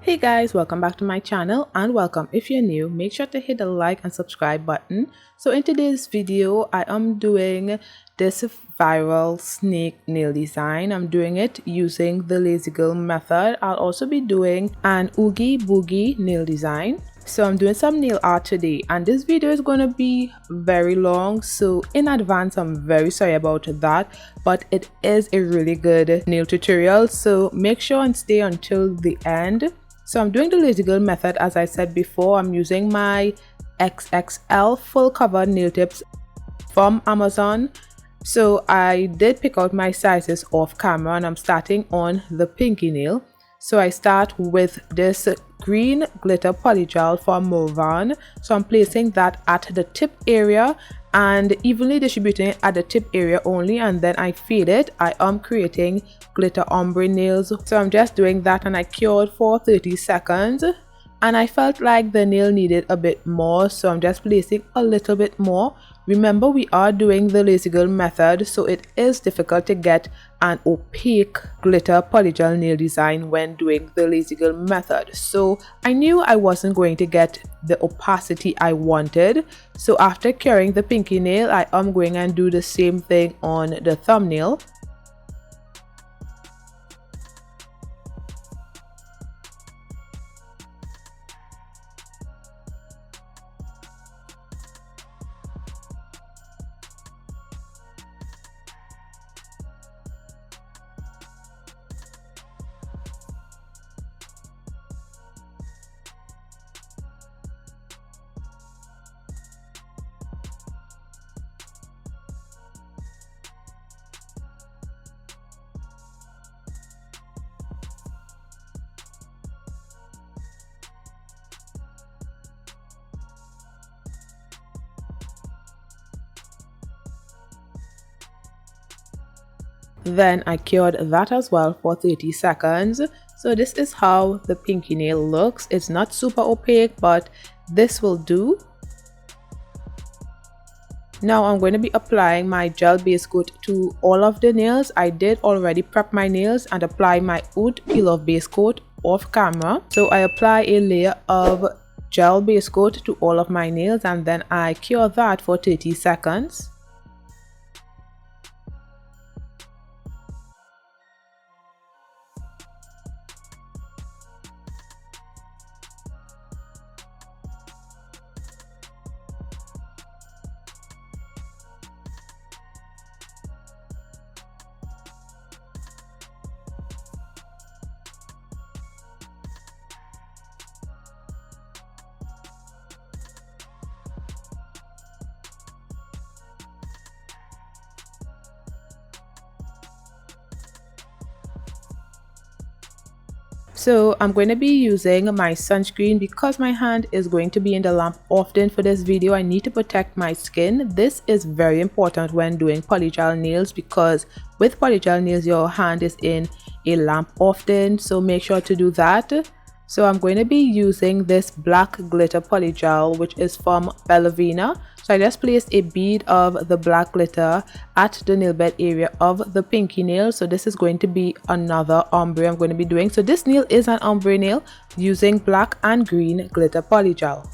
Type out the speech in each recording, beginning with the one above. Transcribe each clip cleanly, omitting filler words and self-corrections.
Hey guys, welcome back to my channel, and welcome if you're new. Make sure to hit the like and subscribe button. So in today's video, I am doing this viral snake nail design. I'm doing it using the lazy girl method. I'll also be doing an Oogie Boogie nail design. So I'm doing some nail art today, and this video is going to be very long, so in advance I'm very sorry about that, but it is a really good nail tutorial, so make sure and stay until the end. So I'm doing the lazy girl method. As I said before, I'm using my XXL full cover nail tips from Amazon. So I did pick out my sizes off camera, and I'm starting on the pinky nail. So I start with this green glitter polygel from Modelones. So I'm placing that at the tip area and evenly distributing it at the tip area only, and then I fade it. I am creating glitter ombre nails. So I'm just doing that, and I cured for 30 seconds. And I felt like the nail needed a bit more, so I'm just placing a little bit more. Remember, we are doing the lazy girl method, so it is difficult to get an opaque glitter polygel nail design when doing the lazy girl method. So I knew I wasn't going to get the opacity I wanted. So after curing the pinky nail, I am going and do the same thing on the thumbnail. Then I cured that as well for 30 seconds. So this is how the pinky nail looks. It's not super opaque, but this will do. Now I'm going to be applying my gel base coat to all of the nails. I did already prep my nails and apply my Oud peel off base coat off camera. So I apply a layer of gel base coat to all of my nails, and then I cure that for 30 seconds. So I'm going to be using my sunscreen because my hand is going to be in the lamp often for this video. I need to protect my skin. This is very important when doing polygel nails, because with polygel nails your hand is in a lamp often, so make sure to do that. So I'm going to be using this black glitter polygel, which is from Bellavina. So I just placed a bead of the black glitter at the nail bed area of the pinky nail. So this is going to be another ombre I'm going to be doing. So this nail is an ombre nail using black and green glitter polygel.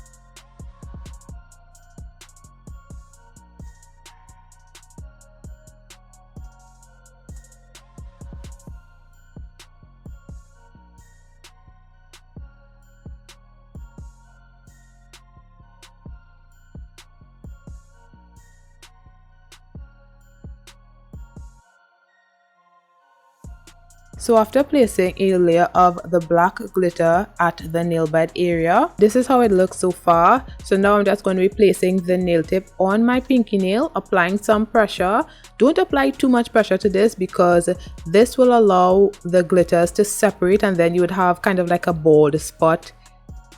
So after placing a layer of the black glitter at the nail bed area, this is how it looks so far. So now I'm just going to be placing the nail tip on my pinky nail, applying some pressure. Don't apply too much pressure to this because this will allow the glitters to separate, and then you would have kind of like a bald spot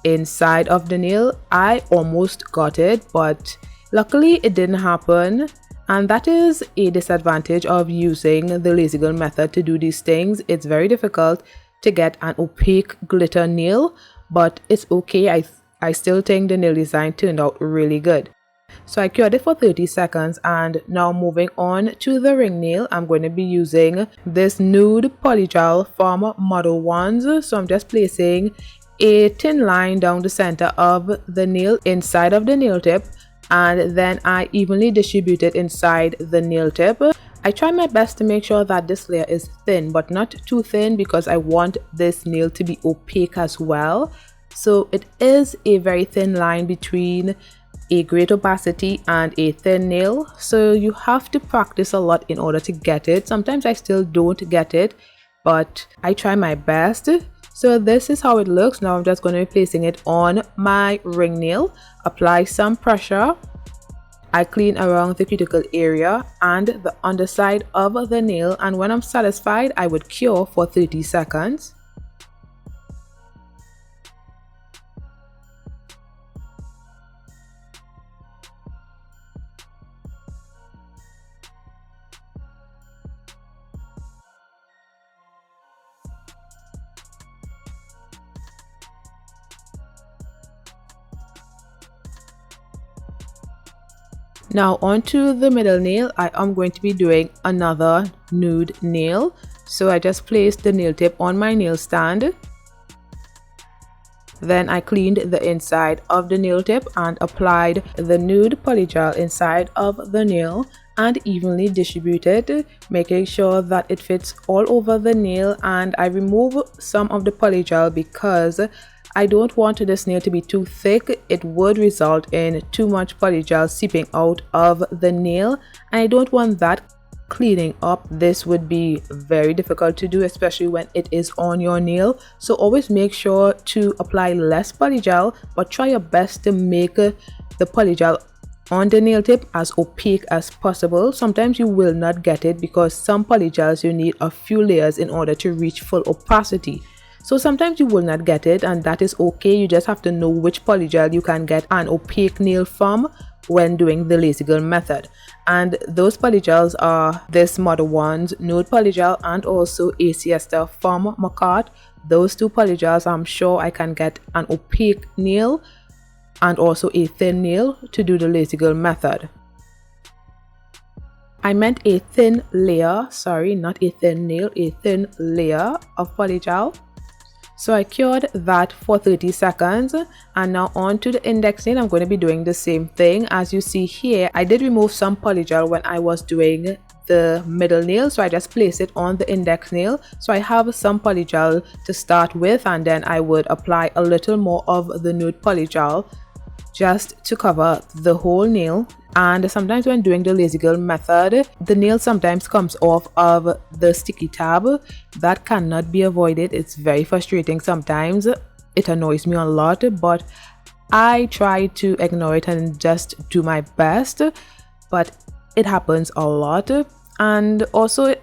inside of the nail. I almost got it, but luckily it didn't happen. And that is a disadvantage of using the lazy girl method to do these things. It's very difficult to get an opaque glitter nail, but it's okay. I still think the nail design turned out really good. So I cured it for 30 seconds, and now moving on to the ring nail, I'm going to be using this Nude polygel from Modelones. So I'm just placing a thin line down the center of the nail inside of the nail tip, and then I evenly distribute it inside the nail tip. I try my best to make sure that this layer is thin, but not too thin, because I want this nail to be opaque as well. So it is a very thin line between a great opacity and a thin nail, so you have to practice a lot in order to get it. Sometimes I still don't get it, but I try my best. So this is how it looks. Now I'm just going to be placing it on my ring nail. Apply some pressure. I clean around the cuticle area and the underside of the nail, and when I'm satisfied, I would cure for 30 seconds. Now onto the middle nail, I am going to be doing another nude nail. So I just placed the nail tip on my nail stand. Then I cleaned the inside of the nail tip and applied the nude polygel inside of the nail and evenly distributed, making sure that it fits all over the nail. And I remove some of the polygel because I don't want this nail to be too thick. It would result in too much polygel seeping out of the nail, and I don't want that. Cleaning up this would be very difficult to do, especially when it is on your nail. So always make sure to apply less polygel, but try your best to make the polygel on the nail tip as opaque as possible. Sometimes you will not get it because some polygels you need a few layers in order to reach full opacity. So sometimes you will not get it, and that is okay. You just have to know which polygel you can get an opaque nail from when doing the lazy girl method. And those polygels are this Modelones Nude polygel and also a siesta from Macart. Those two polygels, I'm sure I can get an opaque nail and also a thin nail to do the lazy girl method. I meant a thin layer, sorry, not a thin nail, a thin layer of polygel. So I cured that for 30 seconds, and now on to the index nail. I'm going to be doing the same thing. As you see here, I did remove some polygel when I was doing the middle nail, so I just place it on the index nail. So I have some polygel to start with, and then I would apply a little more of the nude polygel just to cover the whole nail. And sometimes when doing the lazy girl method, the nail sometimes comes off of the sticky tab. That cannot be avoided. It's very frustrating sometimes. It annoys me a lot, but I try to ignore it and just do my best, but it happens a lot. And also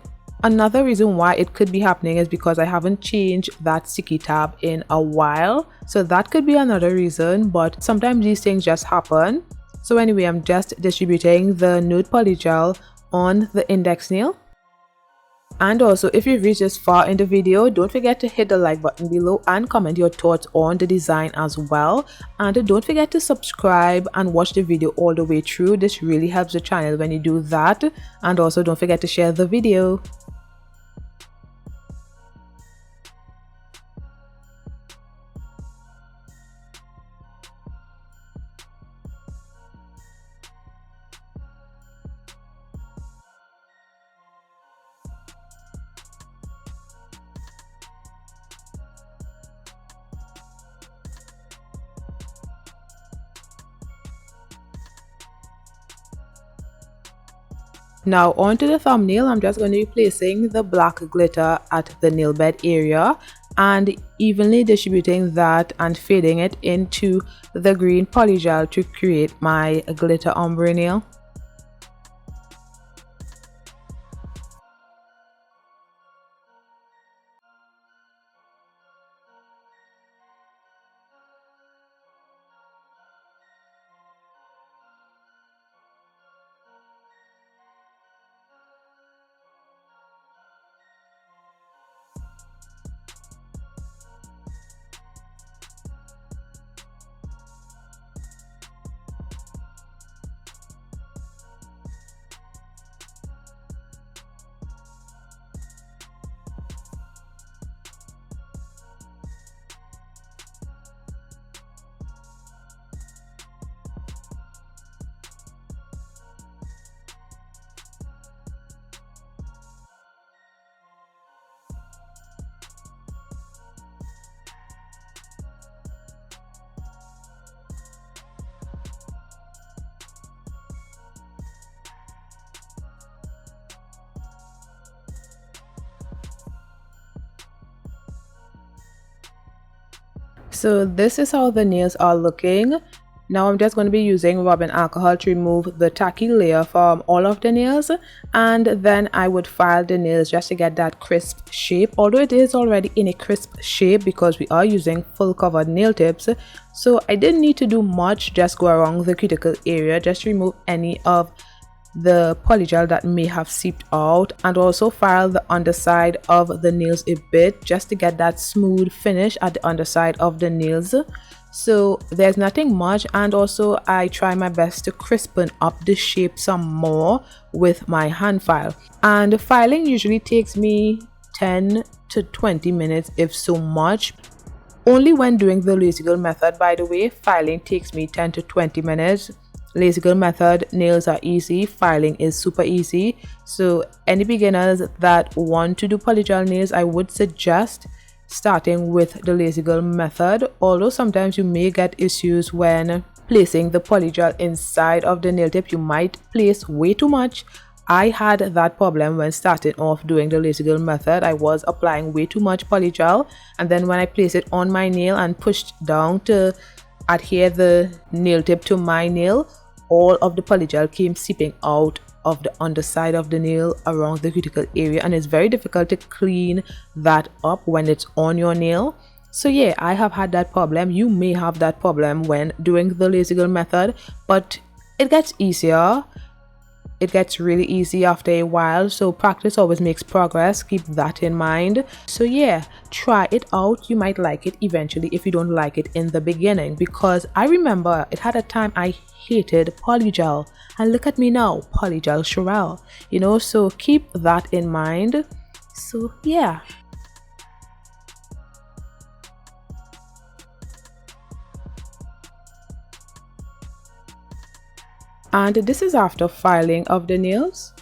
another reason why it could be happening is because I haven't changed that sticky tab in a while. So that could be another reason, but sometimes these things just happen. So anyway, I'm just distributing the nude polygel on the index nail. And also, if you've reached this far in the video, don't forget to hit the like button below and comment your thoughts on the design as well. And don't forget to subscribe and watch the video all the way through. This really helps the channel when you do that. And also don't forget to share the video. Now onto the thumbnail. I'm just going to be placing the black glitter at the nail bed area and evenly distributing that and fading it into the green polygel to create my glitter ombre nail. So this is how the nails are looking. Now I'm just going to be using rubbing alcohol to remove the tacky layer from all of the nails, and then I would file the nails just to get that crisp shape, although it is already in a crisp shape because we are using full covered nail tips. So I didn't need to do much, just go around the cuticle area just to remove any of the polygel that may have seeped out, and also file the underside of the nails a bit just to get that smooth finish at the underside of the nails. So there's nothing much, and also I try my best to crispen up the shape some more with my hand file. And the filing usually takes me 10 to 20 minutes, if so much. Only when doing the lazy girl method, by the way, filing takes me 10 to 20 minutes. Lazy girl method, nails are easy, filing is super easy. So any beginners that want to do polygel nails, I would suggest starting with the lazy girl method, although sometimes you may get issues when placing the polygel inside of the nail tip. You might place way too much. I had that problem when starting off doing the lazy girl method. I was applying way too much polygel, and then when I placed it on my nail and pushed down to adhere the nail tip to my nail, all of the polygel came seeping out of the underside of the nail around the cuticle area, and it's very difficult to clean that up when it's on your nail. So yeah, I have had that problem. You may have that problem when doing the lazy girl method, but it gets easier. It gets really easy after a while, so practice always makes progress. Keep that in mind. So yeah, try it out. You might like it eventually if you don't like it in the beginning, because I remember it had a time I hated polygel, and look at me now, polygelcherael, you know, so keep that in mind. So yeah. And this is after filing of the nails.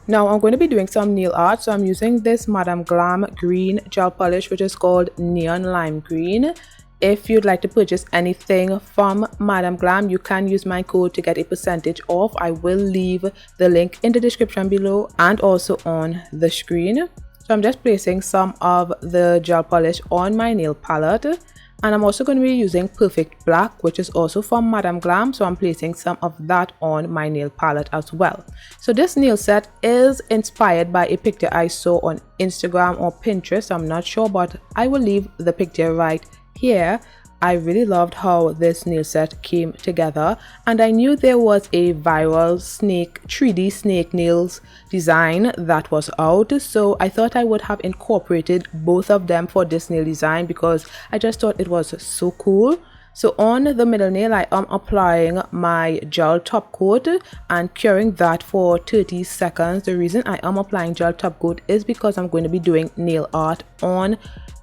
Now I'm going to be doing some nail art, so I'm using this Madame Glam green gel polish, which is called Neon Lime Green. If you'd like to purchase anything from Madame Glam, you can use my code to get a percentage off. I will leave the link in the description below and also on the screen. So I'm just placing some of the gel polish on my nail palette. And I'm also going to be using Perfect Black, which is also from Madame Glam. So I'm placing some of that on my nail palette as well. So this nail set is inspired by a picture I saw on Instagram or Pinterest. I'm not sure, but I will leave the picture right here. I really loved how this nail set came together, and I knew there was a viral snake 3D snake nails design that was out, so I thought I would have incorporated both of them for this nail design because I just thought it was so cool. So on the middle nail, I am applying my gel top coat and curing that for 30 seconds. The reason I am applying gel top coat is because I'm going to be doing nail art on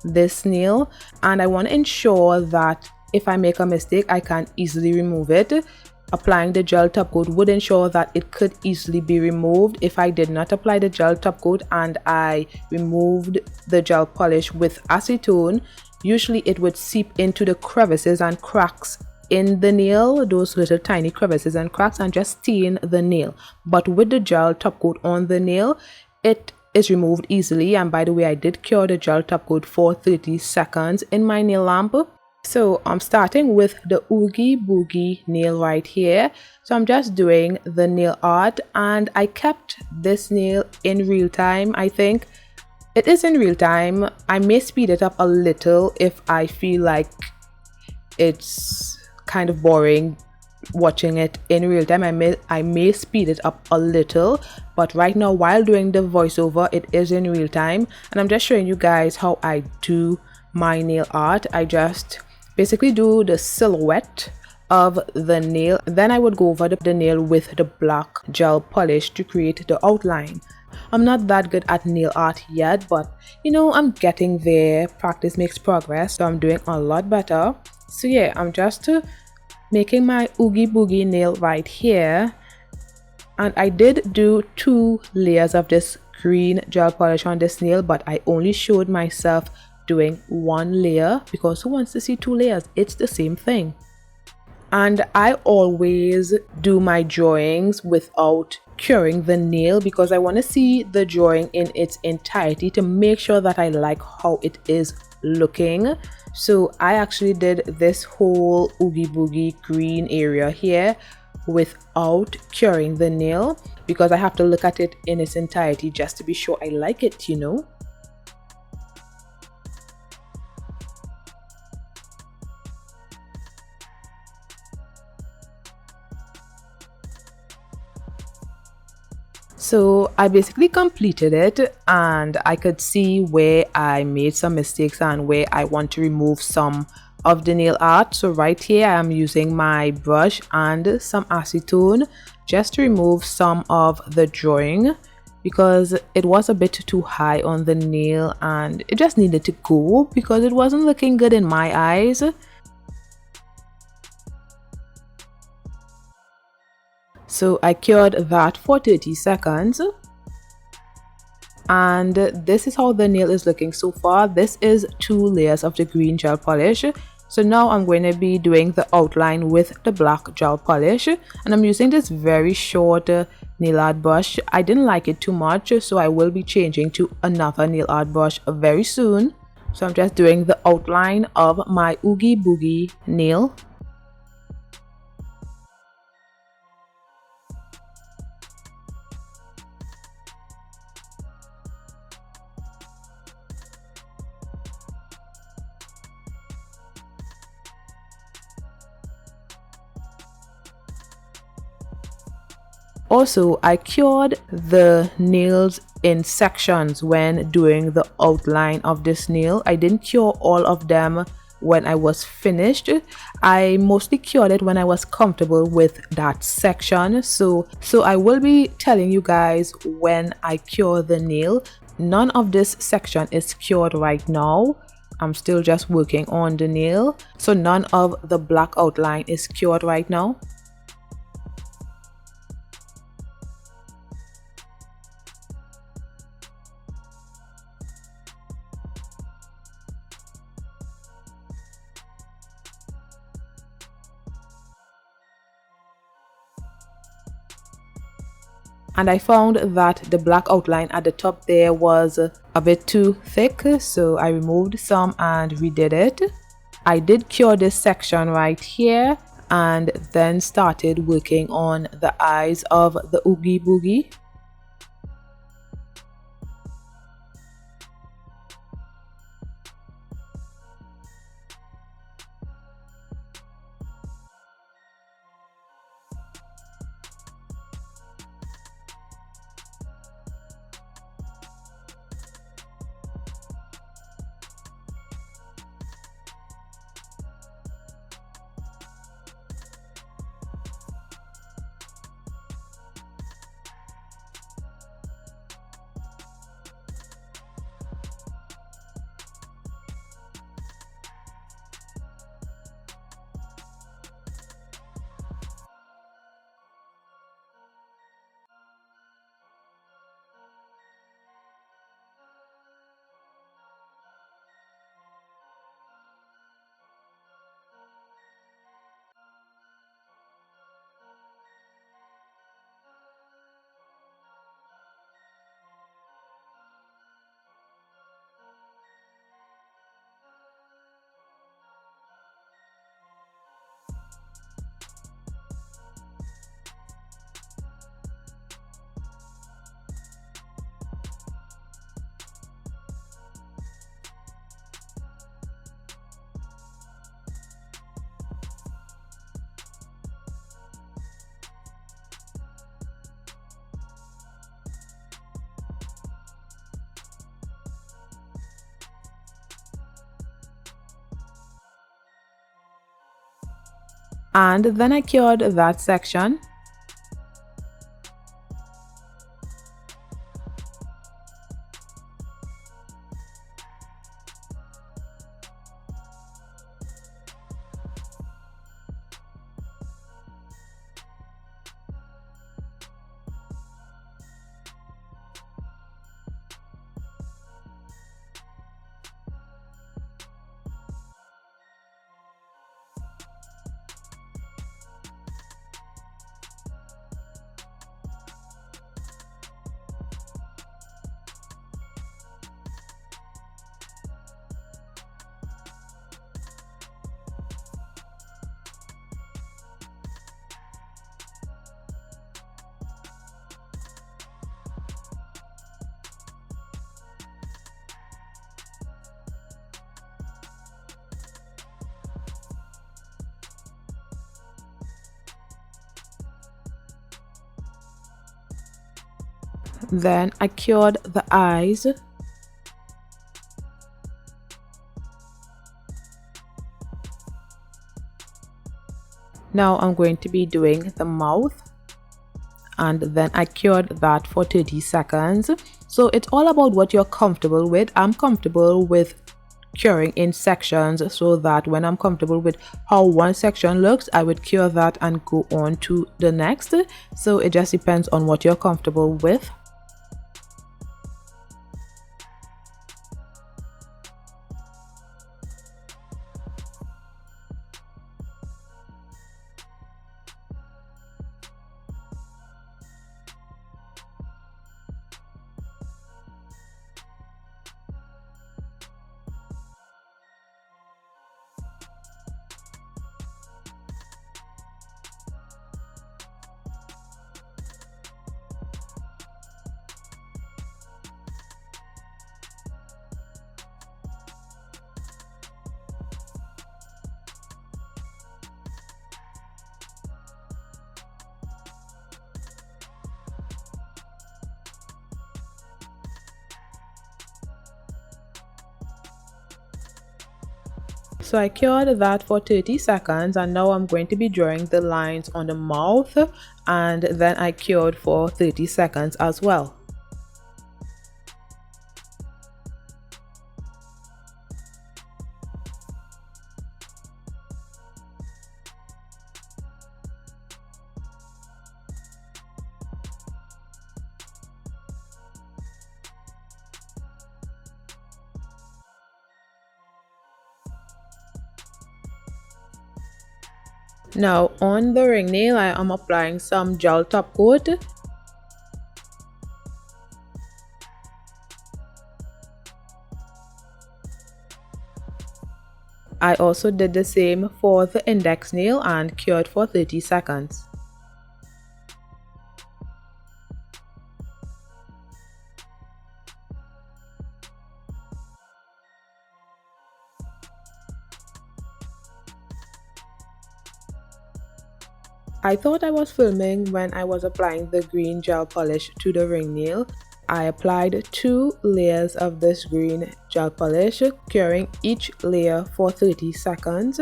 this nail, and I want to ensure that if I make a mistake, I can easily remove it. Applying the gel top coat would ensure that it could easily be removed. If I did not apply the gel top coat and I removed the gel polish with acetone, usually it would seep into the crevices and cracks in the nail, those little tiny crevices and cracks, and just stain the nail. But with the gel top coat on the nail, it is removed easily. And by the way, I did cure the gel top coat for 30 seconds in my nail lamp. So I'm starting with the Oogie Boogie nail right here. So I'm just doing the nail art, and I kept this nail in real time. I think it is in real time. I may speed it up a little if I feel like it's kind of boring watching it in real time. I may speed it up a little, but right now while doing the voiceover, it is in real time, and I'm just showing you guys how I do my nail art. I just basically do the silhouette of the nail, then I would go over the nail with the black gel polish to create the outline. I'm not that good at nail art yet, but you know, I'm getting there. Practice makes progress, so I'm doing a lot better. So yeah, I'm just making my Oogie Boogie nail right here, and I did do 2 layers of this green gel polish on this nail, but I only showed myself doing 1 layer because who wants to see 2 layers? It's the same thing. And I always do my drawings without curing the nail because I want to see the drawing in its entirety to make sure that I like how it is looking. So I actually did this whole Oogie Boogie green area here without curing the nail because I have to look at it in its entirety just to be sure I like it, you know. So I basically completed it and I could see where I made some mistakes and where I want to remove some of the nail art. So right here I am using my brush and some acetone just to remove some of the drawing because it was a bit too high on the nail and it just needed to go because it wasn't looking good in my eyes. So I cured that for 30 seconds. And this is how the nail is looking so far. This is 2 layers of the green gel polish. So now I'm going to be doing the outline with the black gel polish, and I'm using this very short nail art brush. I didn't like it too much, so I will be changing to another nail art brush very soon. So I'm just doing the outline of my Oogie Boogie nail. Also, I cured the nails in sections when doing the outline of this nail. I didn't cure all of them when I was finished. I mostly cured it when I was comfortable with that section. So I will be telling you guys when I cure the nail. None of this section is cured right now. I'm still just working on the nail. So none of the black outline is cured right now. And I found that the black outline at the top there was a bit too thick, so I removed some and redid it. I did cure this section right here and then started working on the eyes of the Oogie Boogie. And then I cured that section. Then I cured the eyes. Now I'm going to be doing the mouth, and then I cured that for 30 seconds. So it's all about what you're comfortable with. I'm comfortable with curing in sections, so that when I'm comfortable with how one section looks, I would cure that and go on to the next. So it just depends on what you're comfortable with. So I cured that for 30 seconds, and now I'm going to be drawing the lines on the mouth, and then I cured for 30 seconds as well. Now on the ring nail, I am applying some gel top coat. I also did the same for the index nail and cured for 30 seconds. I thought I was filming when I was applying the green gel polish to the ring nail. I applied 2 layers of this green gel polish, curing each layer for 30 seconds.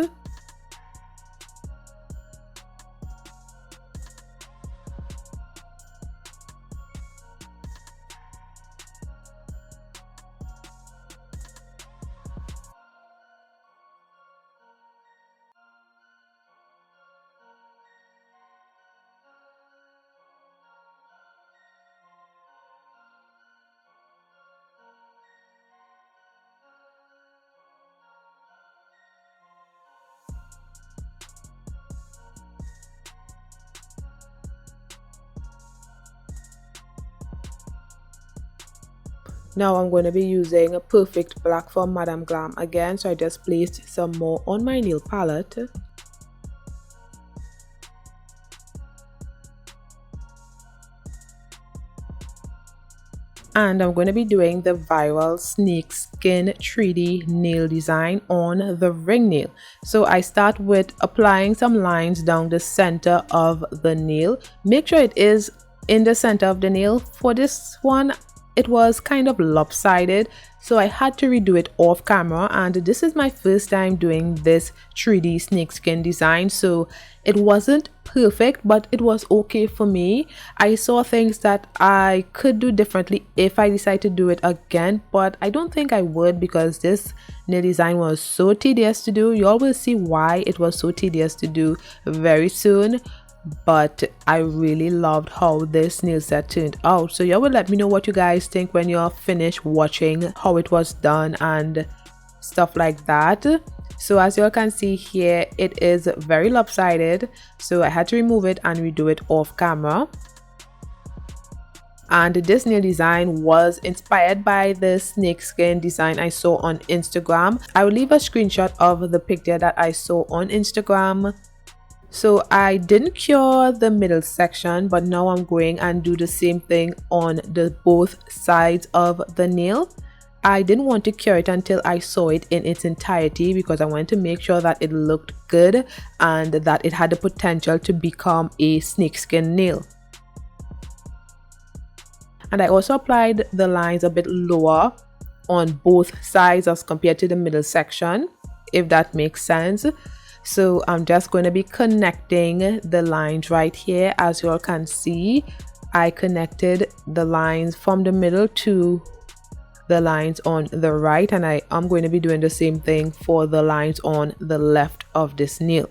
Now I'm going to be using a Perfect Black from Madame Glam again, so I just placed some more on my nail palette. And I'm going to be doing the viral snakeskin 3D nail design on the ring nail. So I start with applying some lines down the center of the nail. Make sure it is in the center of the nail. For this one, it was kind of lopsided, so I had to redo it off camera, and this is my first time doing this 3D snakeskin design, so it wasn't perfect, but it was okay for me. I saw things that I could do differently if I decide to do it again, but I don't think I would, because this nail design was so tedious to do. You all will see why it was so tedious to do very soon. But I really loved how this nail set turned out. So y'all will let me know what you guys think when you're finished watching how it was done and stuff like that. So as y'all can see here, it is very lopsided, so I had to remove it and redo it off camera. And this nail design was inspired by the snakeskin design I saw on Instagram. I will leave a screenshot of the picture that I saw on Instagram. So I didn't cure the middle section, but now I'm going and do the same thing on the both sides of the nail. I didn't want to cure it until I saw it in its entirety, because I wanted to make sure that it looked good and that it had the potential to become a snakeskin nail. And I also applied the lines a bit lower on both sides as compared to the middle section, if that makes sense. So I'm just going to be connecting the lines right here. As you all can see, I connected the lines from the middle to the lines on the right, and I am going to be doing the same thing for the lines on the left of this nail.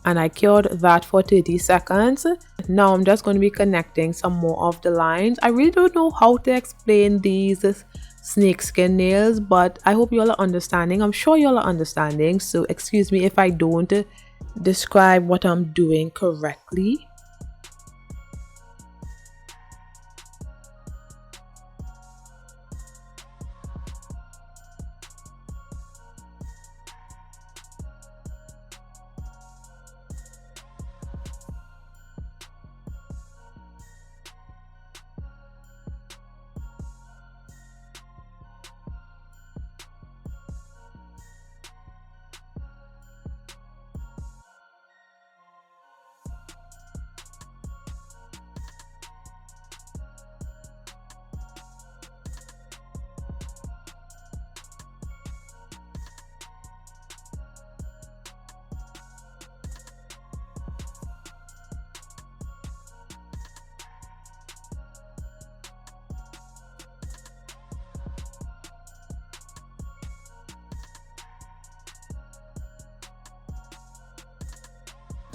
And I cured that for 30 seconds. Now I'm just going to be connecting some more of the lines. I really don't know how to explain these snakeskin nails, but I hope you all are understanding. I'm sure you all are understanding, so excuse me if I don't describe what I'm doing correctly.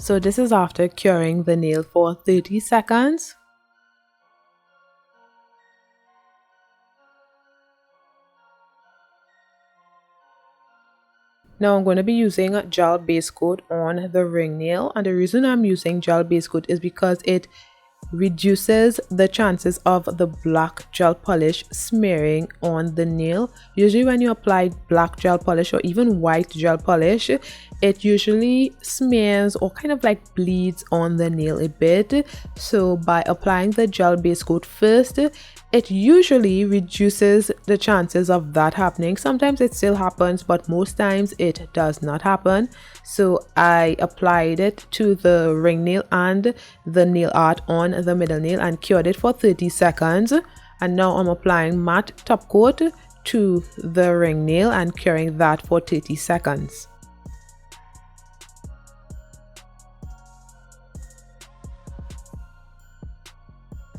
So this is after curing the nail for 30 seconds. Now I'm going to be using gel base coat on the ring nail, and the reason I'm using gel base coat is because it reduces the chances of the black gel polish smearing on the nail. Usually when you apply black gel polish or even white gel polish, it usually smears or kind of like bleeds on the nail a bit. So by applying the gel base coat first, it usually reduces the chances of that happening. Sometimes it still happens, but most times it does not happen. So I applied it to the ring nail and the nail art on the middle nail and cured it for 30 seconds. And now I'm applying matte top coat to the ring nail and curing that for 30 seconds.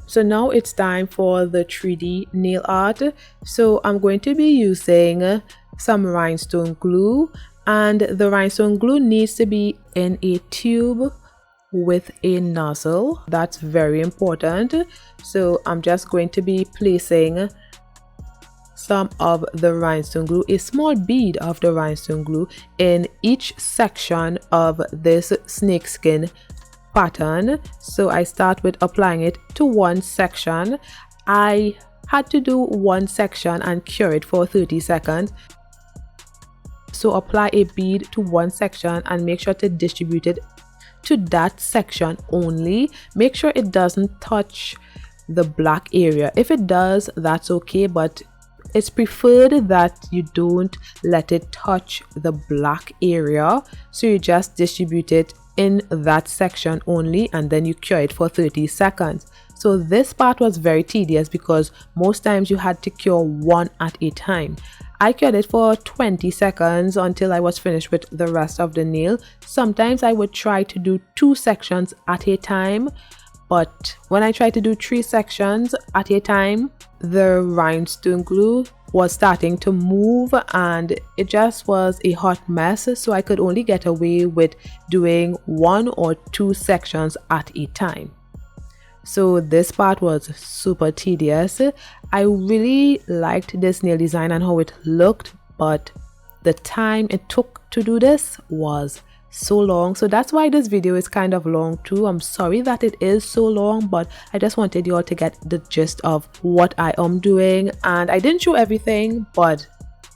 So now it's time for the 3D nail art. So I'm going to be using some rhinestone glue, and the rhinestone glue needs to be in a tube with a nozzle. That's very important. So I'm just going to be placing some of the rhinestone glue, a small bead of the rhinestone glue, in each section of this snakeskin pattern. So I start with applying it to one section. I had to do one section and cure it for 30 seconds. So apply a bead to one section and make sure to distribute it to that section only. Make sure it doesn't touch the black area. If it does, that's okay, but it's preferred that you don't let it touch the black area. So you just distribute it in that section only, and then you cure it for 30 seconds. So this part was very tedious because most times you had to cure one at a time. I cured it for 20 seconds until I was finished with the rest of the nail. Sometimes I would try to do 2 sections at a time, but when I try to do 3 sections at a time, the rhinestone glue was starting to move and it just was a hot mess, so I could only get away with doing 1 or 2 sections at a time. So this part was super tedious. I really liked this nail design and how it looked, but the time it took to do this was so long. So that's why this video is kind of long too. I'm sorry that it is so long, but I just wanted you all to get the gist of what I am doing. And I didn't show everything, but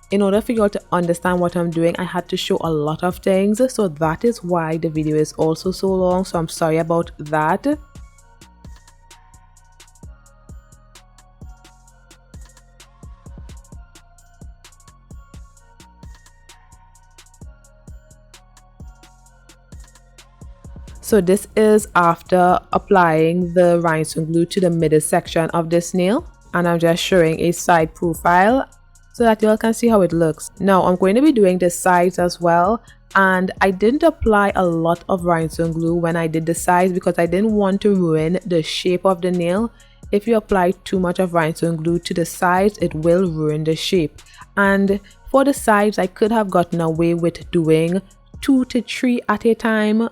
in order for you all to understand what I'm doing, I had to show a lot of things. So that is why the video is also so long. So I'm sorry about that. So this is after applying the rhinestone glue to the middle section of this nail, and I'm just showing a side profile so that you all can see how it looks. Now I'm going to be doing the sides as well, and I didn't apply a lot of rhinestone glue when I did the sides because I didn't want to ruin the shape of the nail. If you apply too much of rhinestone glue to the sides, it will ruin the shape. And for the sides, I could have gotten away with doing 2 to 3 at a time.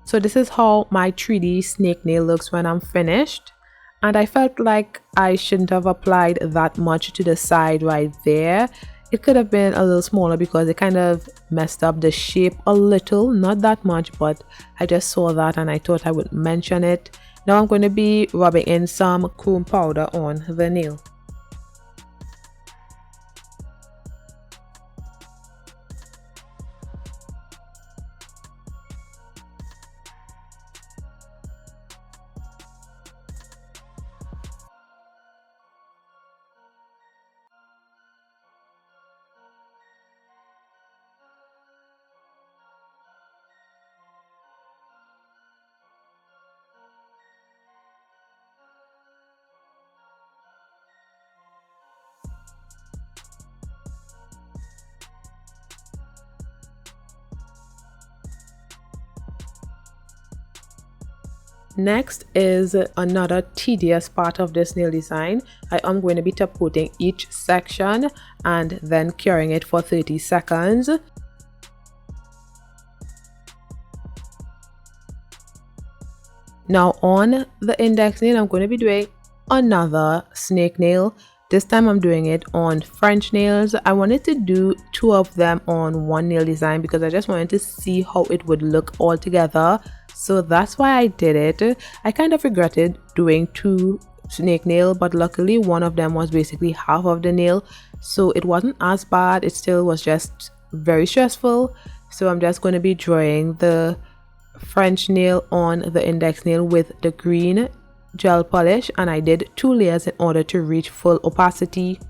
So this is how my 3D snake nail looks when I'm finished, and I felt like I shouldn't have applied that much to the side right there. It could have been a little smaller because it kind of messed up the shape a little, not that much, but I just saw that and I thought I would mention it. Now I'm going to be rubbing in some chrome powder on the nail. Next is another tedious part of this nail design. I am going to be top coating each section and then curing it for 30 seconds. Now on the index nail, I'm going to be doing another snake nail. This time I'm doing it on French nails. I wanted to do 2 of them on one nail design because I just wanted to see how it would look all together. So that's why I did it. I kind of regretted doing 2 snake nail, but luckily one of them was basically half of the nail, so it wasn't as bad. It still was just very stressful. So I'm just going to be drawing the French nail on the index nail with the green gel polish, and I did 2 layers in order to reach full opacity.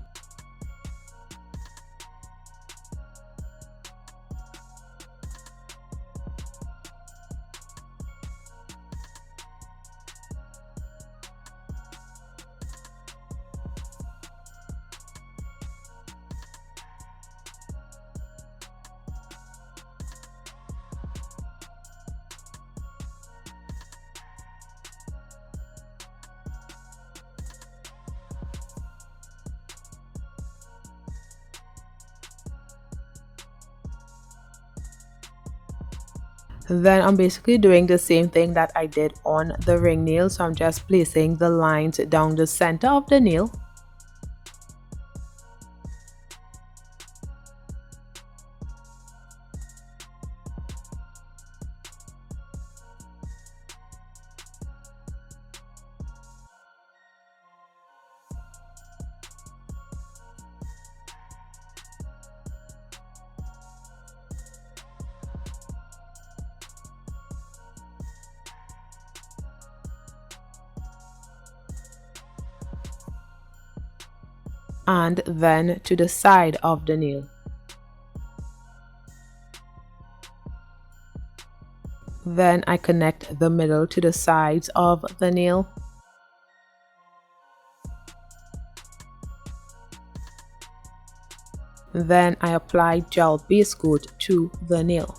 Then I'm basically doing the same thing that I did on the ring nail, so I'm just placing the lines down the center of the nail. And then to the side of the nail. Then I connect the middle to the sides of the nail. Then I apply gel base coat to the nail.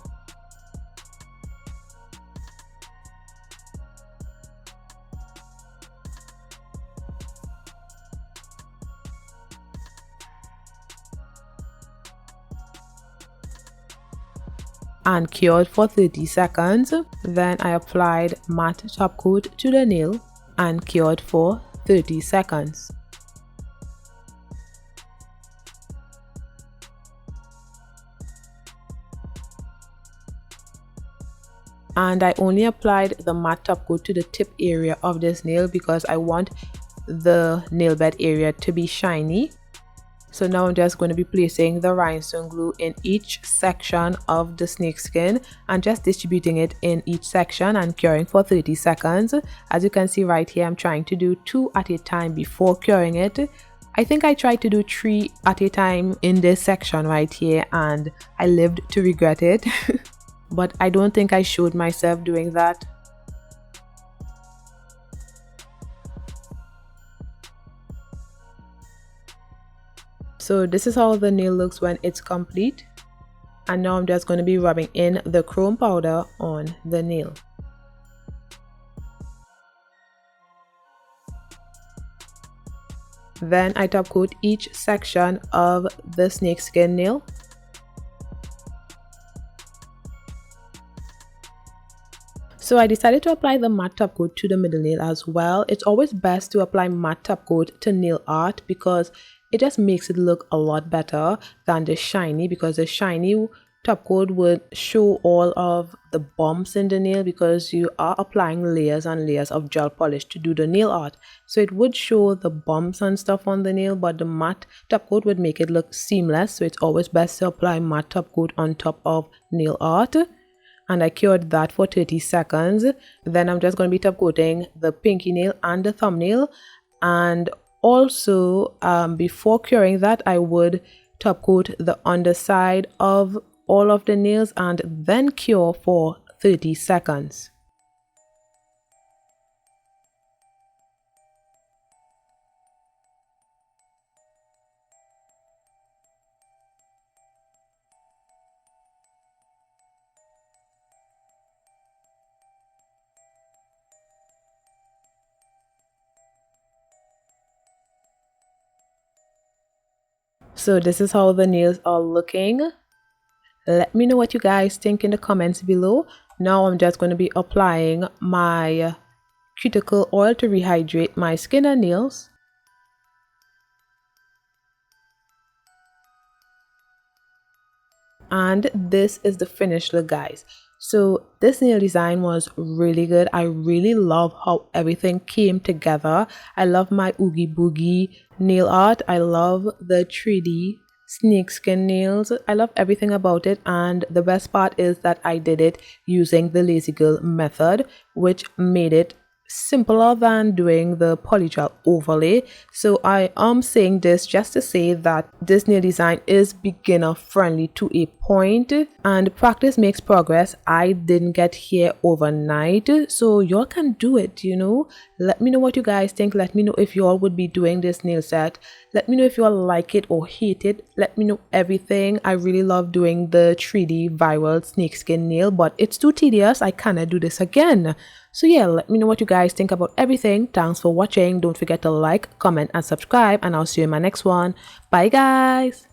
And cured for 30 seconds. Then I applied matte top coat to the nail and cured for 30 seconds. And I only applied the matte top coat to the tip area of this nail because I want the nail bed area to be shiny. So now I'm just going to be placing the rhinestone glue in each section of the snakeskin and just distributing it in each section and curing for 30 seconds. As you can see right here, I'm trying to do 2 at a time before curing it. I think I tried to do 3 at a time in this section right here and I lived to regret it. But I don't think I showed myself doing that. So this is how the nail looks when it's complete. And now I'm just going to be rubbing in the chrome powder on the nail. Then I top coat each section of the snakeskin nail. So I decided to apply the matte top coat to the middle nail as well. It's always best to apply matte top coat to nail art because it just makes it look a lot better than the shiny, because the shiny top coat would show all of the bumps in the nail because you are applying layers and layers of gel polish to do the nail art. So it would show the bumps and stuff on the nail, but the matte top coat would make it look seamless. So it's always best to apply matte top coat on top of nail art. And I cured that for 30 seconds. Then I'm just going to be top coating the pinky nail and the thumbnail. And also before curing that, I would top coat the underside of all of the nails and then cure for 30 seconds. So this is how the nails are looking. Let me know what you guys think in the comments below. Now I'm just going to be applying my cuticle oil to rehydrate my skin and nails. And this is the finished look, guys. So this nail design was really good. I really love how everything came together. I love my Oogie Boogie nail art. I love the 3D snakeskin nails. I love everything about it, and the best part is that I did it using the lazy girl method, which made it simpler than doing the polygel overlay. So I am saying this just to say that this nail design is beginner friendly to a point, and practice makes progress. I didn't get here overnight, so y'all can do it, you know. Let me know what you guys think. Let me know if y'all would be doing this nail set. Let me know if y'all like it or hate it. Let me know everything. I really love doing the 3D viral snakeskin nail, but it's too tedious. I cannot do this again. So yeah, let me know what you guys think about everything. Thanks for watching. Don't forget to like, comment, and subscribe, and I'll see you in my next one. Bye, guys.